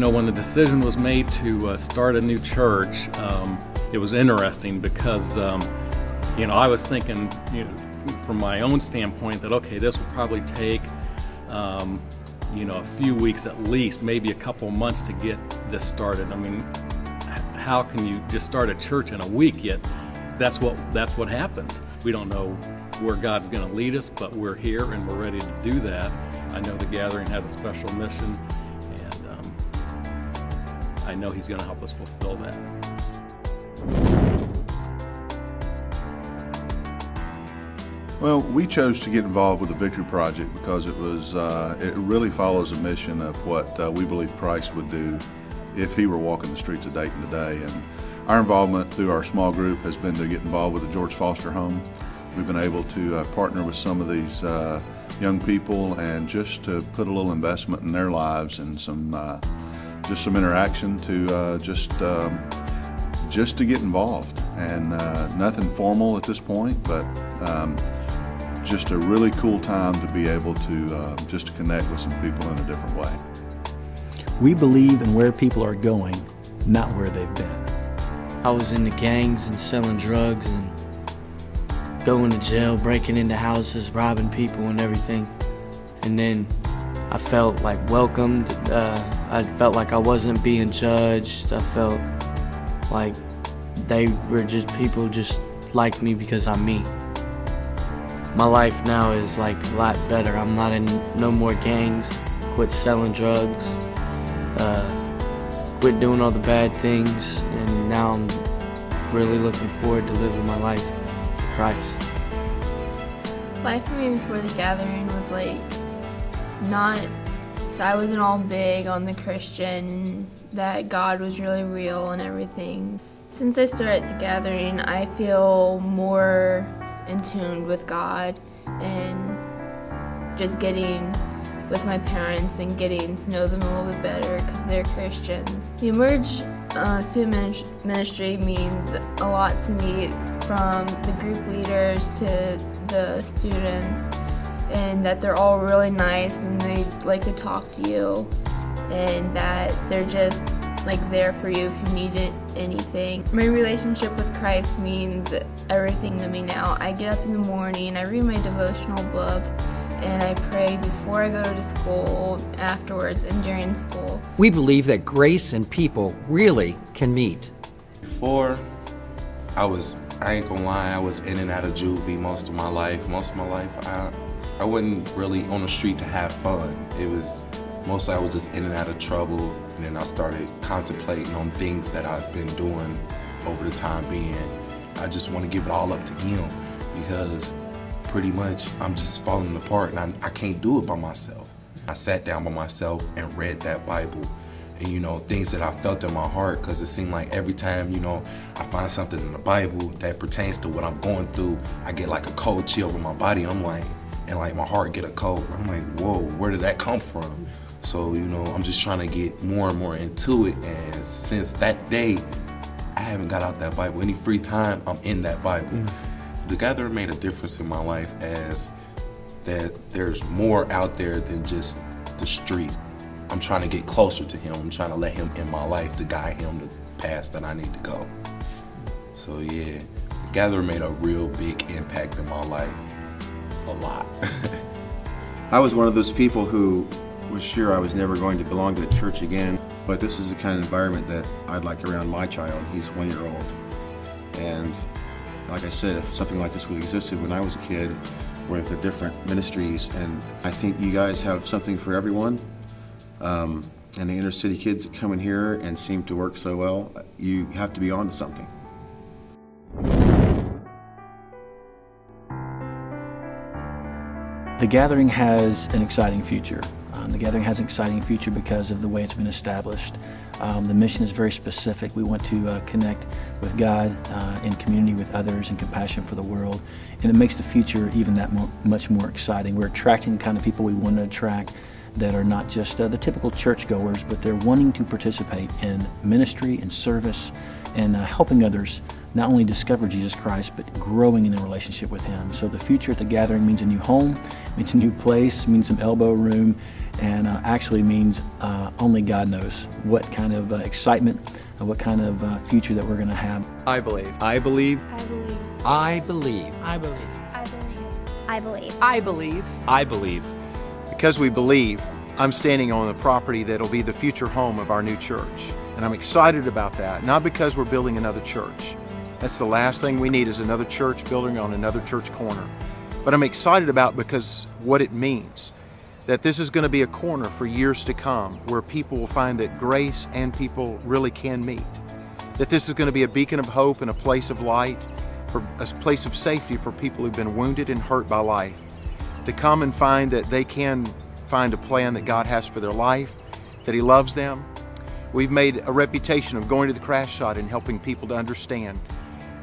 When the decision was made to start a new church, it was interesting because, I was thinking, from my own standpoint that, okay, this will probably take, a few weeks at least, maybe a couple months to get this started. I mean, how can you just start a church in a week? Yet that's what happened. We don't know where God's going to lead us, but we're here and we're ready to do that. I know the Gathering has a special mission, and I know He's going to help us fulfill that. Well, we chose to get involved with the Victory Project because it really follows a mission of what we believe Christ would do if He were walking the streets of Dayton today. And our involvement through our small group has been to get involved with the George Foster Home. We've been able to partner with some of these young people and just to put a little investment in their lives and just some interaction to just to get involved. And nothing formal at this point, but just a really cool time to be able to just to connect with some people in a different way. We believe in where people are going, not where they've been. I was in the gangs and selling drugs and going to jail, breaking into houses, robbing people and everything. And then I felt like welcomed. I felt like I wasn't being judged. I felt like they were just people just like me because I'm me. My life now is like a lot better. I'm not in no more gangs, quit selling drugs, quit doing all the bad things, and now I'm really looking forward to living my life for Christ. Life for me before the Gathering was I wasn't all big on the Christian, that God was really real and everything. Since I started the Gathering, I feel more in tune with God and just getting with my parents and getting to know them a little bit better because they're Christians. The Emerge Student Ministry means a lot to me, from the group leaders to the students, and that they're all really nice and they like to talk to you, and that they're just there for you if you need anything. My relationship with Christ means everything to me now. I get up in the morning, I read my devotional book, and I pray before I go to school, afterwards, and during school. We believe that grace and people really can meet. Before, I ain't gonna lie, I was in and out of juvie most of my life. I wasn't really on the street to have fun. Mostly I was just in and out of trouble, and then I started contemplating on things that I've been doing over the time being. I just want to give it all up to Him, because pretty much I'm just falling apart and I can't do it by myself. I sat down by myself and read that Bible, and things that I felt in my heart, because it seemed like every time I find something in the Bible that pertains to what I'm going through, I get like a cold chill over my body. And my heart get a cold. I'm like, whoa, where did that come from? So, I'm just trying to get more and more into it, and since that day, I haven't got out that Bible. Any free time, I'm in that Bible. The Gathering made a difference in my life, as that there's more out there than just the streets. I'm trying to get closer to Him. I'm trying to let Him in my life to guide Him the path that I need to go. So yeah, the Gathering made a real big impact in my life. A lot. I was one of those people who was sure I was never going to belong to a church again, but this is the kind of environment that I'd like around my child. He's 1 year old. And like I said, if something like this would have existed when I was a kid, where they're different ministries, and I think you guys have something for everyone. And the inner city kids that come in here and seem to work so well, you have to be on to something. The Gathering has an exciting future. The Gathering has an exciting future because of the way it's been established. The mission is very specific. We want to connect with God in community with others and compassion for the world. And it makes the future even that much more exciting. We're attracting the kind of people we want to attract that are not just the typical churchgoers, but they're wanting to participate in ministry and service and helping others not only discover Jesus Christ, but growing in their relationship with Him. So the future at the Gathering means a new home, means a new place, means some elbow room, and actually means only God knows what kind of excitement, what kind of future that we're going to have. I believe. I believe. I believe. I believe. I believe. I believe. I believe. I believe. I believe. Because we believe, I'm standing on the property that'll be the future home of our new church. And I'm excited about that, not because we're building another church. That's the last thing we need is another church building on another church corner. But I'm excited about because what it means. That this is going to be a corner for years to come where people will find that grace and people really can meet. That this is going to be a beacon of hope and a place of light, for a place of safety for people who've been wounded and hurt by life. To come and find that they can find a plan that God has for their life, that He loves them. We've made a reputation of going to the crash site and helping people to understand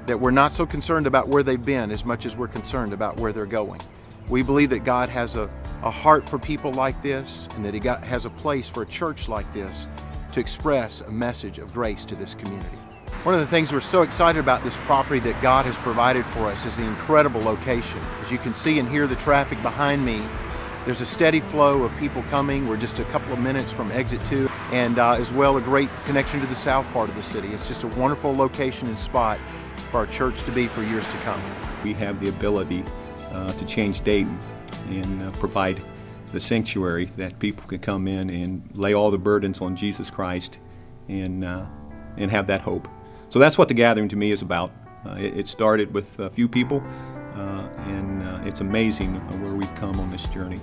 that we're not so concerned about where they've been as much as we're concerned about where they're going. We believe that God has a heart for people like this, and that He has a place for a church like this to express a message of grace to this community. One of the things we're so excited about this property that God has provided for us is the incredible location. As you can see and hear the traffic behind me, there's a steady flow of people coming. We're just a couple of minutes from exit 2, and as well a great connection to the south part of the city. It's just a wonderful location and spot for our church to be for years to come. We have the ability to change Dayton and provide the sanctuary that people can come in and lay all the burdens on Jesus Christ and have that hope. So that's what the gathering to me is about. It started with a few people, and it's amazing where we've come on this journey.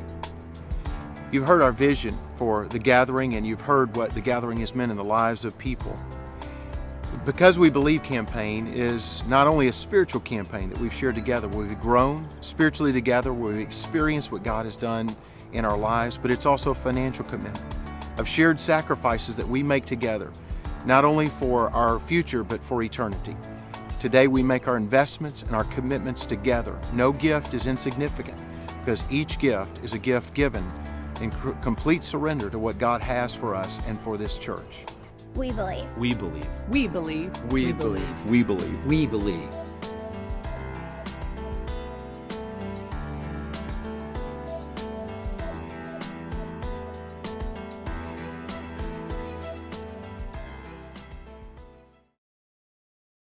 You've heard our vision for the gathering, and you've heard what the gathering has meant in the lives of people. Because We Believe campaign is not only a spiritual campaign that we've shared together, where we've grown spiritually together, where we've experienced what God has done in our lives, but it's also a financial commitment of shared sacrifices that we make together, not only for our future, but for eternity. Today we make our investments and our commitments together. No gift is insignificant, because each gift is a gift given in complete surrender to what God has for us and for this church. We believe. We believe. We believe. We believe. We believe. We believe.